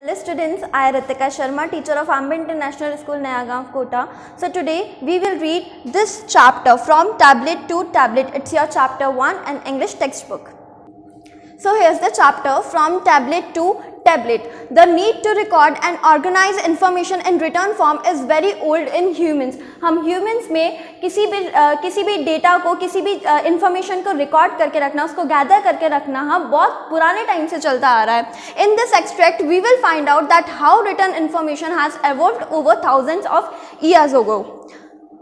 Hello students, I am Ritika Sharma, teacher of Amber International School, Nayagaon, Kota. So today we will read this chapter from tablet to tablet. It's your chapter 1 and English textbook. So here's the chapter from tablet to tablet. The need to record and organize information in written form is very old in humans. हम humans में किसी भी data को, किसी भी information को record करके रखना, उसको गैदर करके रखना हम बहुत पुराने टाइम से चलता आ रहा है. In this extract we will find out that how written information has evolved over thousands of years ago.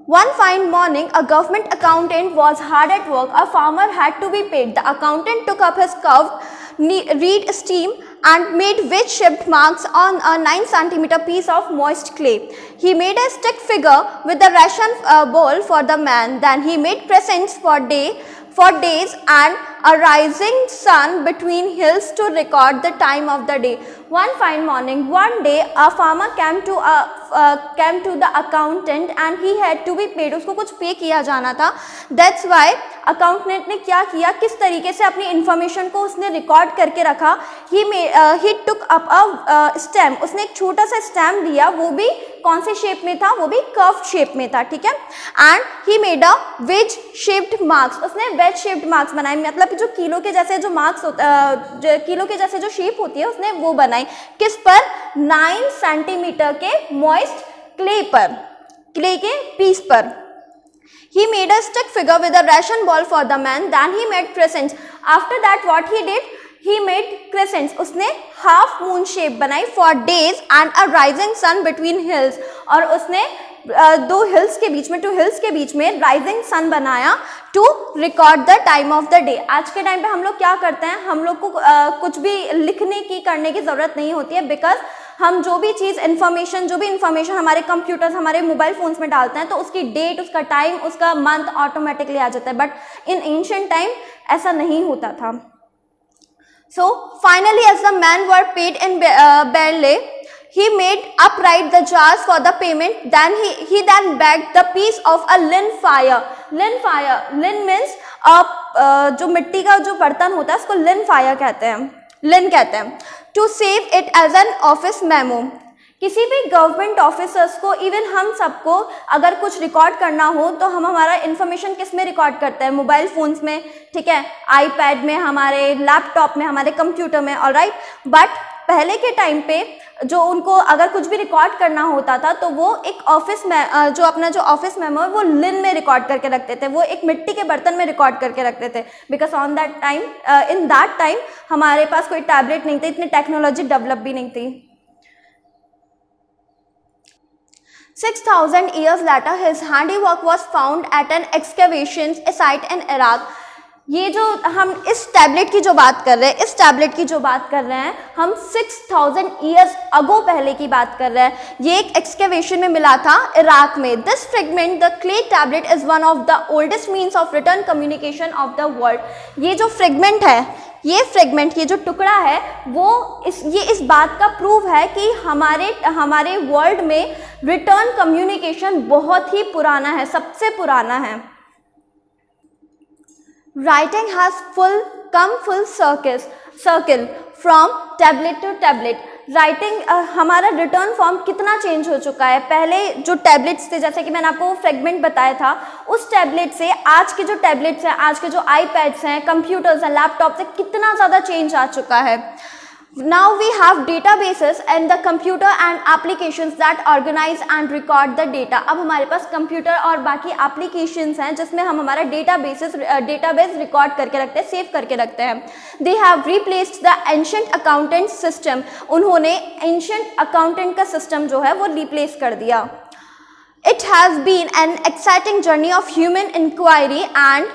One fine morning, a government accountant was hard at work. A farmer had to be paid. The accountant took up his curved reed steam and made wedge-shaped marks on a 9 centimeter piece of moist clay. He made a stick figure with the ration bowl for the man. Then he made presents for days and a rising sun between hills to record the time of the day. One fine morning, one day, a farmer came to the accountant and he had to be paid. उसको कुछ पे किया जाना था. That's why accountant ने क्या किया, किस तरीके से अपनी information को उसने record करके रखा. He took up a stem. उसने एक छोटा सा stem लिया, वो भी कौन से शेप में था, वो भी curved शेप में था, ठीक है. And he made a wedge shaped marks. उसने wedge shaped marks बनाए, मतलब कि जो किलो के जैसे जो मार्क्स किलो के जैसे जो शेप होती है उसने वो बनाई. किस पर? 9 सेंटीमीटर के मॉइस्ट क्ले पर, क्ले के पीस पर. He made a stick figure with a ration ball for the man. Then he made crescents. After that what he did? He made crescents. उसने half moon shape बनाई for days and a rising sun between hills. और उसने दो hills के बीच में, 2 hills के बीच में rising sun बनाया to record the time of the day. आज के टाइम पे हम लोग क्या करते हैं, हम लोग को कुछ भी लिखने की करने की ज़रूरत नहीं होती है, बिकॉज हम जो भी चीज़ जो भी इंफॉर्मेशन हमारे कंप्यूटर्स, हमारे मोबाइल फ़ोन्स में डालते हैं तो उसकी डेट, उसका टाइम, उसका मंथ ऑटोमेटिकली आ जाता है. बट इन एंशिएंट टाइम ऐसा नहीं होता था. So finally as the man were paid in barley, he made upright the jars for the payment. Then he then begged the piece of a lin fire. Lin means जो मिट्टी का जो बर्तन होता है उसको lin fire कहते हैं. To save it as an office memo. किसी भी गवर्नमेंट ऑफिसर्स को, इवन हम सबको अगर कुछ रिकॉर्ड करना हो तो हम हमारा इन्फॉर्मेशन किस में रिकॉर्ड करते हैं? मोबाइल फ़ोन्स में, ठीक है, आईपैड में, हमारे लैपटॉप में, हमारे कंप्यूटर में, ऑलराइट. बट पहले के टाइम पे जो उनको अगर कुछ भी रिकॉर्ड करना होता था तो वो एक ऑफिस में जो अपना जो ऑफिस मेमो है वो लिन में रिकॉर्ड करके रखते थे, वो एक मिट्टी के बर्तन में रिकॉर्ड करके रखते थे. Because on that time, in that time हमारे पास कोई टैबलेट नहीं थी, इतनी टेक्नोलॉजी डेवलप भी नहीं थी. 6,000 years later, his handiwork was found at an excavation site in Iraq. ये जो हम इस टैबलेट की जो बात कर रहे हैं, हम 6,000 years ago पहले की बात कर रहे हैं. ये एक एक्सकेवेशन में मिला था इराक में. This fragment, the clay tablet, is one of the oldest means of return communication of the world. ये जो फ्रेगमेंट है, ये जो टुकड़ा है, वो इस बात का प्रूव है कि हमारे वर्ल्ड में रिटर्न कम्युनिकेशन बहुत ही पुराना है, सबसे पुराना है. Writing has come full circle from tablet to tablet. Writing हमारा रिटर्न फॉर्म कितना चेंज हो चुका है. पहले जो टैबलेट्स थे, जैसे कि मैंने आपको फ्रेगमेंट बताया था, उस टैबलेट से आज के जो टैबलेट्स हैं, आज के जो आईपैड्स हैं, कंप्यूटर्स हैं, लैपटॉप से कितना ज़्यादा चेंज आ चुका है. Now we have databases and the computer and applications that organize and record the data. अब हमारे पास कंप्यूटर और बाकी एप्लीकेशंस हैं जिसमें हम हमारा डेटाबेस रिकॉर्ड करके रखते हैं, सेव करके रखते हैं. They have replaced the ancient accountant system. उन्होंने ancient accountant का सिस्टम जो है वो रिप्लेस कर दिया. It has been an exciting journey of human inquiry and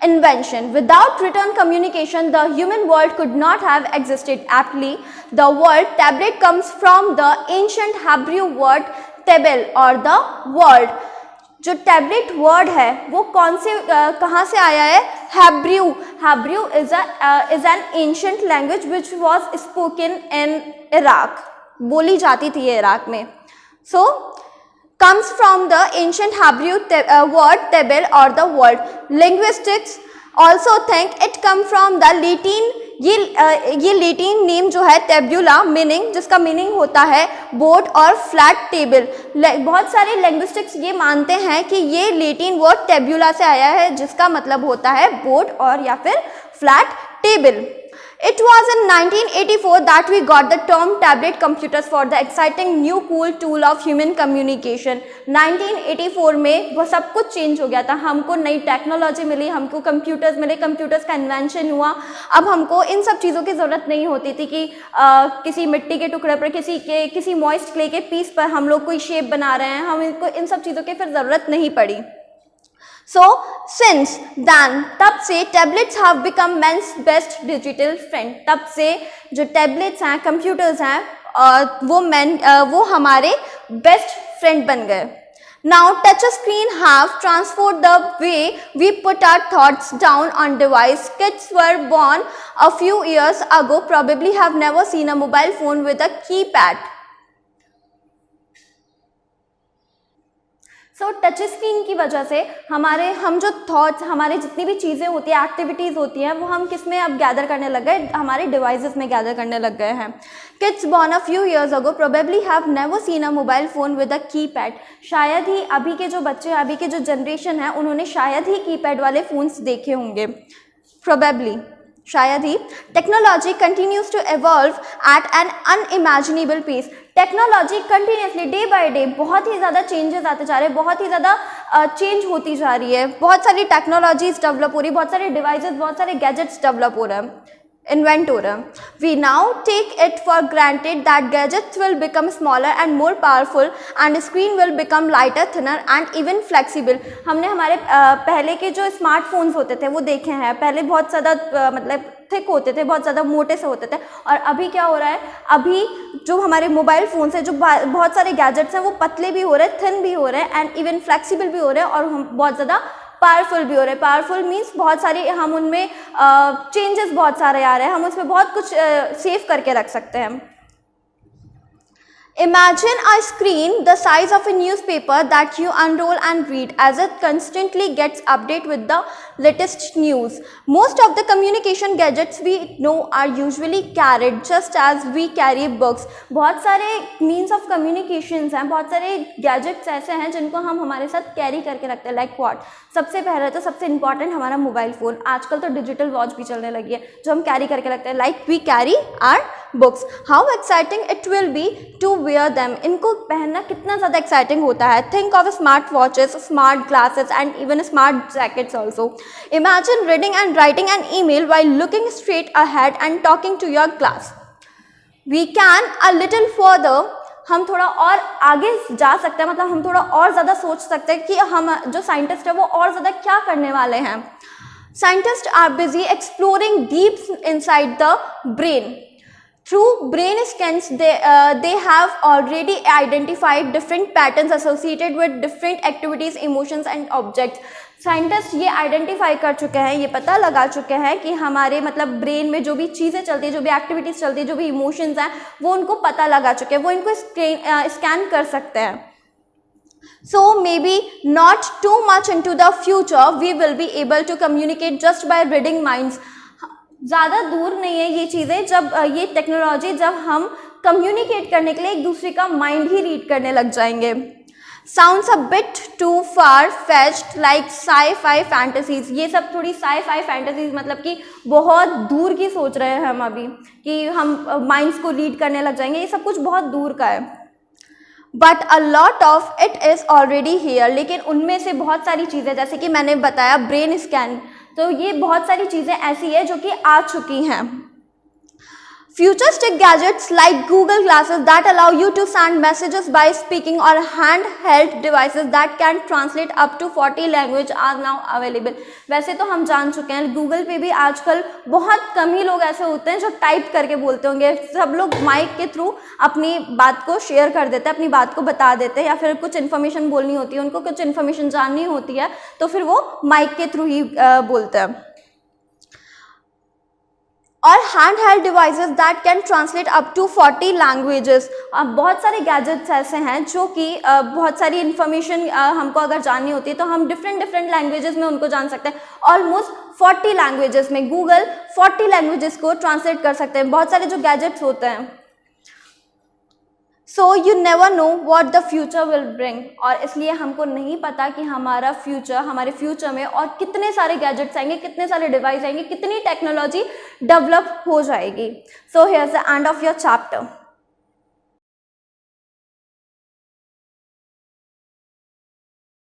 invention. Without written communication, the human world could not have existed. Aptly, the word tablet comes from the ancient Hebrew word tebel or the world. जो tablet word है वो कहाँ से आया है? Hebrew is an ancient language which was spoken in Iraq. बोली जाती थी ये इराक में. So comes from the ancient Hebrew word tebel or the world. Linguistics also think it come from the Latin, ये लेटिन नेम जो है टेब्यूला, meaning, जिसका meaning होता है बोर्ड और फ्लैट टेबल। बहुत सारे लिंग्विस्टिक्स ये मानते हैं कि ये लेटिन वर्ड टेब्यूला से आया है, जिसका मतलब होता है बोर्ड और या फिर flat table. It was in 1984 that we got the term tablet computers for the exciting new cool tool of human communication. 1984 में वो सब कुछ चेंज हो गया था, हमको नई टेक्नोलॉजी मिली, हमको कंप्यूटर्स मिले, कंप्यूटर्स का इन्वेंशन हुआ। अब हमको इन सब चीज़ों की ज़रूरत नहीं होती थी कि किसी मिट्टी के टुकड़े पर, किसी मॉइस्ट क्ले के पीस पर हम लोग कोई शेप बना रहे हैं, हम इनको इन सब चीज़ों की फिर ज़रूरत नहीं पड़ी। So since then, तब से tablets have become men's best digital friend. तब से जो tablets हैं, computers हैं, वो हमारे best friend बन गए। Now touch screen have transformed the way we put our thoughts down on device. Kids were born a few years ago probably have never seen a mobile phone with a keypad. So touch screen की वजह से हम जो thoughts, हमारे जितनी भी चीज़ें होती हैं, एक्टिविटीज़ होती हैं, वो हम किस में अब गैदर करने लग गए, हमारे डिवाइसेस में गैदर करने लग गए हैं। Kids born a few years ago probably have never seen a mobile phone with a keypad. शायद ही अभी के जो बच्चे, अभी के जो जनरेशन है, उन्होंने शायद ही कीपैड वाले फ़ोन्स देखे होंगे, प्रोबेबली, शायद ही। Technology continues to evolve at an unimaginable pace. Technology continuously day by day बहुत ही ज़्यादा चेंजेस आते जा रहे हैं, बहुत ही ज़्यादा चेंज होती जा रही है, बहुत सारी टेक्नोलॉजीज डेवलप हो रही है, बहुत सारे डिवाइसेस, बहुत सारे गैजेट्स डेवलप हो रहे हैं, इन्वेंट हो रहा है। We now take it for granted that gadgets will become smaller and more powerful and screen will become lighter, thinner and even flexible. हमने हमारे पहले के जो स्मार्टफोन्स होते थे वो देखे हैं, पहले बहुत ज़्यादा मतलब थिक होते थे, बहुत ज़्यादा मोटे से होते थे, और अभी क्या हो रहा है, अभी जो हमारे मोबाइल फ़ोन्स हैं, जो बहुत सारे गैजेट्स हैं, वो पतले भी हो रहे हैं, थिन भी हो रहे हैं, एंड इवन फ्लेक्सिबल भी हो रहे हैं, और हम बहुत ज़्यादा पावरफुल भी हो रहे हैं। पावरफुल मीन्स बहुत सारी, हम उनमें चेंजेस बहुत सारे आ रहे हैं, हम उसमें बहुत कुछ सेव करके रख सकते हैं। Imagine a screen the size of a newspaper that you unroll and read as it constantly gets updated with the latest news. Most of the communication gadgets we know are usually carried just as we carry books. बहुत सारे means of communications हैं, बहुत सारे gadgets ऐसे हैं जिनको हम हमारे साथ कैरी करके रखते हैं। Like what? सबसे पहले तो सबसे इम्पॉर्टेंट हमारा मोबाइल फ़ोन, आजकल तो डिजिटल वॉच भी चलने लगी है जो हम कैरी करके रखते हैं। Like we carry our books. How exciting it will be to wear them. इनको पहनना कितना ज़्यादा एक्साइटिंग होता है। Think of smart watches, smart glasses and even smart jackets also. Imagine reading and writing an email while looking straight ahead and talking to your class. We can a little further, हम थोड़ा और आगे जा सकते हैं, मतलब हम थोड़ा और ज़्यादा सोच सकते हैं कि हम जो साइंटिस्ट है वो और ज़्यादा क्या करने वाले हैं। Scientist are busy exploring deep inside the brain. Through brain scans, they have already identified different patterns associated with different activities, emotions and objects. Scientist ये आइडेंटिफाई कर चुके हैं, ये पता लगा चुके हैं कि हमारे मतलब ब्रेन में जो भी चीज़ें चलती है, जो भी एक्टिविटीज़ चलती है, जो भी इमोशंस हैं, वो उनको पता लगा चुके हैं, वो इनको स्कैन कर सकते हैं। So maybe not too much into the future, we will be able to communicate just by reading minds. ज़्यादा दूर नहीं है ये चीज़ें, जब ये टेक्नोलॉजी, जब हम कम्युनिकेट करने के लिए एक दूसरे का माइंड ही रीड करने लग जाएंगे। Sounds a bit too far-fetched like sci-fi fantasies. ये सब थोड़ी sci-fi fantasies, मतलब कि बहुत दूर की सोच रहे हैं हम अभी कि हम माइंड्स को रीड करने लग जाएंगे, ये सब कुछ बहुत दूर का है। But a lot of it is already here. लेकिन उनमें से बहुत सारी चीज़ें, जैसे कि मैंने बताया ब्रेन स्कैन, तो ये बहुत सारी चीज़ें ऐसी है जो कि आ चुकी हैं। Futuristic gadgets like Google Glasses that allow you to send messages by speaking or handheld devices that can translate up to 40 languages are now available. वैसे तो हम जान चुके हैं, गूगल पे भी आजकल बहुत कम ही लोग ऐसे होते हैं जो टाइप करके बोलते होंगे, सब लोग माइक के थ्रू अपनी बात को शेयर कर देते हैं, अपनी बात को बता देते हैं, या फिर कुछ इन्फॉर्मेशन बोलनी होती है, उनको कुछ इन्फॉर्मेशन जाननी होती है, तो फिर वो माइक के थ्रू ही बोलते हैं। और hand held devices that can translate up to 40 languages. अब बहुत सारे गैजेट्स ऐसे हैं जो कि बहुत सारी इन्फॉर्मेशन हमको अगर जाननी होती है तो हम डिफरेंट लैंग्वेजेस में उनको जान सकते हैं। ऑलमोस्ट 40 लैंग्वेजेस में, गूगल 40 लैंग्वेजेस को ट्रांसलेट कर सकते हैं, बहुत सारे जो गैजेट्स होते हैं। So you never know what the future will bring, और इसलिए हमको नहीं पता कि हमारे फ्यूचर में और कितने सारे गैजेट्स आएंगे, कितने सारे डिवाइस आएंगे, कितनी टेक्नोलॉजी डेवलप हो जाएगी। So here is the end of your chapter.